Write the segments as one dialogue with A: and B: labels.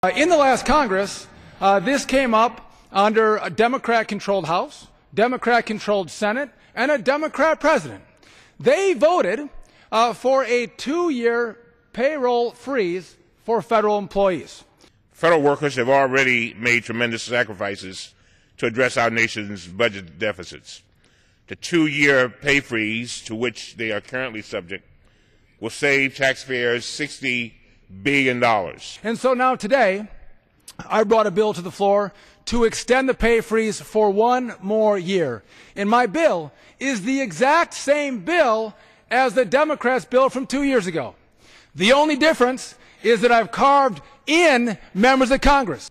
A: In the last Congress, this came up under a Democrat-controlled House, Democrat-controlled Senate, and a Democrat president. They voted for a 2-year payroll freeze for federal employees.
B: Federal workers have already made tremendous sacrifices to address our nation's budget deficits. The 2-year pay freeze to which they are currently subject will save taxpayers $60 billion.
A: And so now today, I brought a bill to the floor to extend the pay freeze for 1 more year. And my bill is the exact same bill as the Democrats' bill from 2 years ago. The only difference is that I've carved in members of Congress.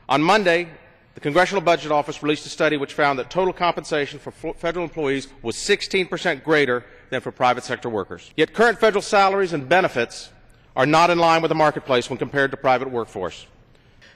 C: On Monday, the Congressional Budget Office released a study which found that total compensation for federal employees was 16% greater than for private sector workers. Yet current federal salaries and benefits are not in line with the marketplace when compared to private workforce.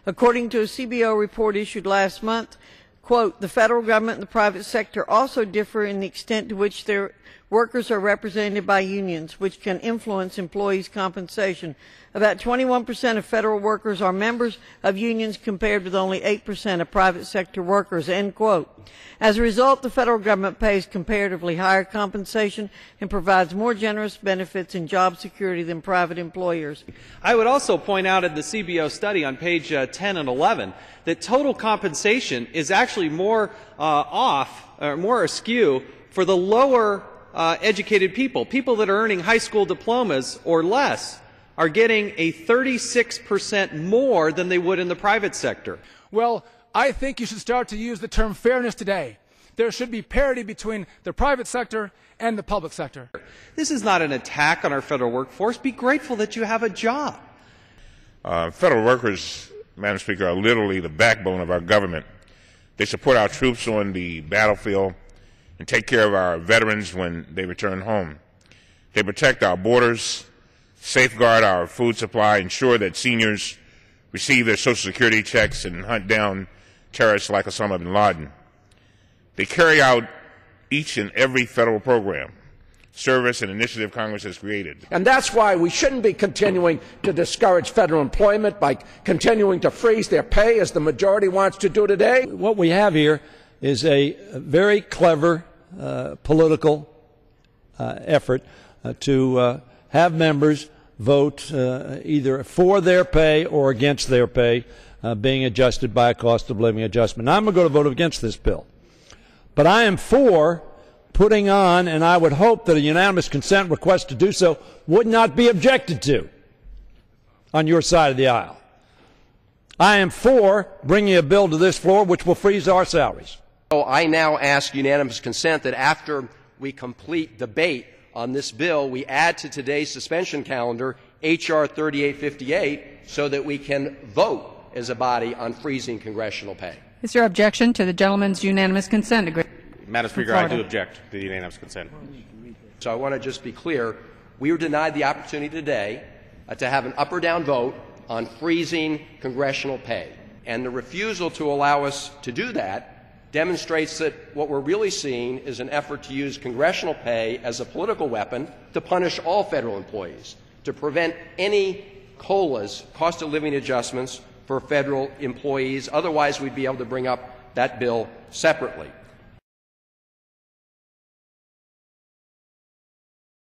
D: According to a CBO report issued last month, quote, the federal government and the private sector also differ in the extent to which their workers are represented by unions, which can influence employees' compensation. About 21% of federal workers are members of unions compared with only 8% of private sector workers, end quote. As a result, the federal government pays comparatively higher compensation and provides more generous benefits and job security than private employers.
E: I would also point out in the CBO study on page 10 and 11 that total compensation is actually more more askew for the lower educated people. People that are earning high school diplomas or less are getting a 36% more than they would in the private sector.
A: Well, I think you should start to use the term fairness today. There should be parity between the private sector and the public sector.
E: This is not an attack on our federal workforce. Be grateful that you have a job.
B: Federal workers, Madam Speaker, are literally the backbone of our government. They support our troops on the battlefield and take care of our veterans when they return home. They protect our borders, safeguard our food supply, ensure that seniors receive their Social Security checks, and hunt down terrorists like Osama bin Laden. They carry out each and every federal program, service, and initiative Congress has created.
F: And that's why we shouldn't be continuing to discourage federal employment by continuing to freeze their pay as the majority wants to do today.
G: What we have here is a very clever political effort to have members vote either for their pay or against their pay being adjusted by a cost of living adjustment. Now, I'm going to vote against this bill. But I am for putting on, and I would hope that a unanimous consent request to do so would not be objected to on your side of the aisle. I am for bringing a bill to this floor which will freeze our salaries.
H: So I now ask unanimous consent that after we complete debate on this bill, we add to today's suspension calendar H.R. 3858 so that we can vote as a body on freezing congressional pay.
I: Is there objection to the gentleman's unanimous consent agreement?
C: Madam Speaker, I do object to the unanimous consent.
H: So I want to just be clear. We were denied the opportunity today to have an up or down vote on freezing congressional pay. And the refusal to allow us to do that demonstrates that what we're really seeing is an effort to use congressional pay as a political weapon to punish all federal employees, to prevent any COLAs, cost of living adjustments, for federal employees. Otherwise, we'd be able to bring up that bill separately.